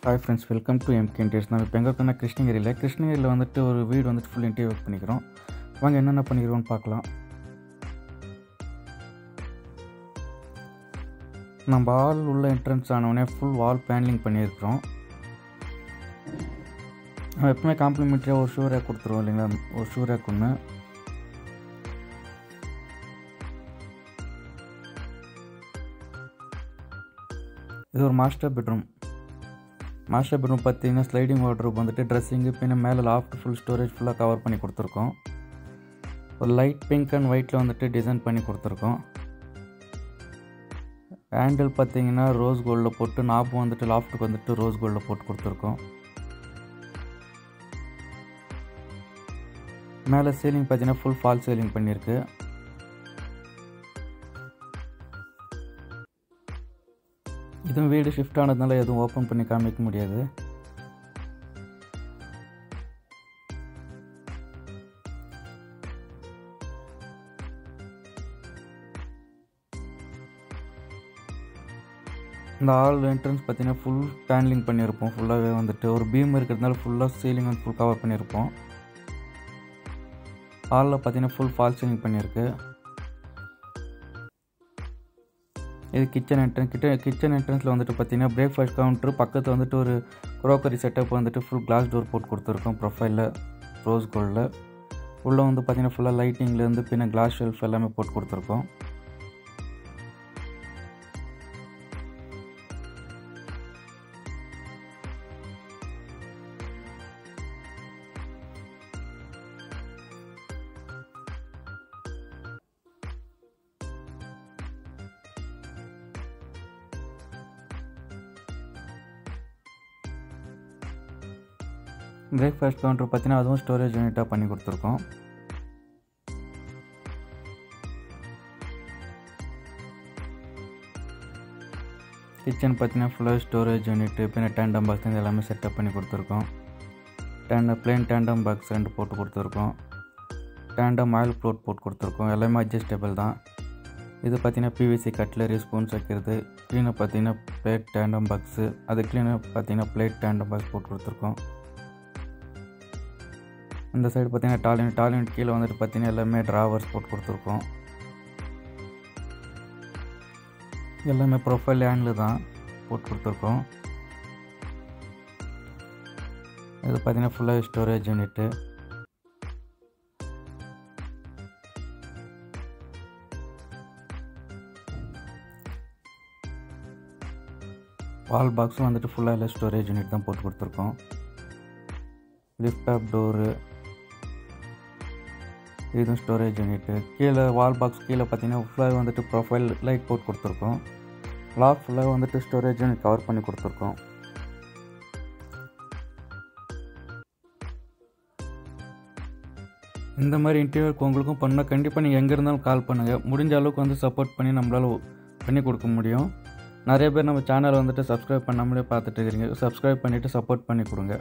Hi friends, welcome to MK interiors. நம்ம இப்போ எங்கே இருக்கோம்னா கிருஷ்ணகிரியில் வந்துட்டு ஒரு வீடு வந்துட்டு ஃபுல் இன்டீரியர் ஒர்க் பண்ணிக்கிறோம். வாங்க என்னென்ன பண்ணிக்கிறோம்னு பார்க்கலாம். நம்ம ஹால் உள்ள என்ட்ரன்ஸ் ஆனவுடனே ஃபுல் வால் பேனலிங் பண்ணியிருக்கிறோம். நம்ம எப்பவுமே காம்ப்ளிமெண்ட்ரியாக ஒரு ஷூ ரேக் கொடுத்துருவோம் இல்லைங்களா, ஒரு ஷூ ரேக் ஒன்று. இது ஒரு மாஸ்டர் பெட்ரூம் பார்த்தீங்கன்னா ஸ்லைடிங் வார்ட்ரோப் வந்துட்டு ட்ரெஸ்ஸிங்கு பின்ன மேலே லாஃப்ட் ஃபுல் ஸ்டோரேஜ் ஃபுல்லாக கவர் பண்ணி கொடுத்துருக்கோம். ஒரு லைட் பிங்க் அண்ட் ஒயிட்டில் வந்துட்டு டிசைன் பண்ணி கொடுத்துருக்கோம். ஹேண்டில் பார்த்தீங்கன்னா ரோஸ் கோல்டில் போட்டு, நாப்பு வந்துட்டு லாஃப்ட்டுக்கு வந்துட்டு ரோஸ் கோல்டில் போட்டு கொடுத்துருக்கோம். மேலே சீலிங் பார்த்தீங்கன்னா ஃபுல் ஃபால் சீலிங் பண்ணியிருக்கு. இதுவும் வீடு ஷிஃப்ட் ஆனதுனால எதுவும் ஓப்பன் பண்ணி காமிக்க முடியாது. இந்த ஹால் என்ட்ரன்ஸ் பார்த்தீங்கன்னா ஃபுல் பேனலிங் பண்ணியிருப்போம். ஃபுல்லாகவே வந்துட்டு ஒரு பீம் இருக்கிறதுனால ஃபுல்லாக சீலிங் வந்து ஃபுல் கவர் பண்ணியிருப்போம். ஹாலில் பார்த்தீங்கன்னா ஃபுல் ஃபால் சீலிங் பண்ணியிருக்கு. இது கிச்சன் என்ட்ரன்ஸில் வந்துட்டு பார்த்தீங்கன்னா பிரேக்ஃபாஸ்ட் கவுண்டர் பக்கத்தில் வந்துட்டு ஒரு க்ரோக்கரி செட்டப் வந்துட்டு ஃபுல் கிளாஸ் டோர் போட்டு கொடுத்துருக்கோம். ப்ரொஃபைலில் ரோஸ் கோல்டில் உள்ளே வந்து பார்த்தீங்கன்னா ஃபுல்லாக லைட்டிங்லேருந்து பின்ன கிளாஸ் ஷெல்ஃப் எல்லாமே போட்டு கொடுத்துருக்கோம். பிரேக்ஃபாஸ்ட் கவுண்டர் பார்த்தீங்கன்னா அதுவும் ஸ்டோரேஜ் யூனிட்டாக பண்ணி கொடுத்துருக்கோம். கிச்சன் பார்த்தீங்கன்னா ஃபுல்லாக ஸ்டோரேஜ் யூனிட்டு பின்ன டேண்டம் பாக்ஸ் எல்லாமே செட்டப் பண்ணி கொடுத்துருக்கோம். பிளேன் டேண்டம் பாக்ஸ் 2 போட்டு கொடுத்துருக்கோம். டேண்டம் ஆயில் ப்ளோட் போட்டு கொடுத்துருக்கோம். எல்லாமே அட்ஜஸ்டபிள் தான். இது பார்த்தீங்கன்னா பிவிசி கட்லரி ஸ்பூன்ஸ் வைக்கிறது. க்ளீனாக பார்த்தீங்கன்னா பிளேட் டேண்டம் பாக்ஸு, அது க்ளீனாக பார்த்தீங்கன்னா பிளேட் டேண்டம் பாக்ஸ் போட்டு கொடுத்துருக்கோம். இந்த சைடு பார்த்தீங்கன்னா டாய்லெட் கீழே வந்துட்டு பார்த்தீங்கன்னா எல்லாமே ட்ராவர்ஸ் போட்டு கொடுத்துருக்கோம். எல்லாமே ப்ரொஃபைல் ஹேண்டில் தான் போட்டு கொடுத்துருக்கோம். இது பார்த்தீங்கன்னா ஃபுல்லாக ஸ்டோரேஜ் யூனிட்டு. வால் பாக்ஸும் வந்துட்டு ஃபுல்லாக இல்லை ஸ்டோரேஜ் யூனிட் தான் போட்டு கொடுத்துருக்கோம். லிஃப்ட் டாப் டோரு, இதுவும் ஸ்டோரேஜ் யூனிட்டு. கீழே வால் பாக்ஸ் கீழே பார்த்தீங்கன்னா ஃபுல்லாக வந்துட்டு ப்ரொஃபைல் லைட் போட்டு கொடுத்துருக்கோம். லாக் ஃபுல்லாக வந்துட்டு ஸ்டோரேஜ் யூனிட் கவர் பண்ணி கொடுத்துருக்கோம். இந்த மாதிரி இன்டீரியர் உங்களுக்கும் பண்ணால் கண்டிப்பாக நீங்கள் எங்கே இருந்தாலும் கால் பண்ணுங்கள். முடிஞ்ச அளவுக்கு வந்து சப்போர்ட் பண்ணி நம்மளால் பண்ணி கொடுக்க முடியும். நிறைய பேர் நம்ம சேனலை வந்துட்டு சப்ஸ்கிரைப் பண்ணாமலே பார்த்துட்டு இருக்கிறீங்க. சப்ஸ்கிரைப் பண்ணிவிட்டு சப்போர்ட் பண்ணி கொடுங்க.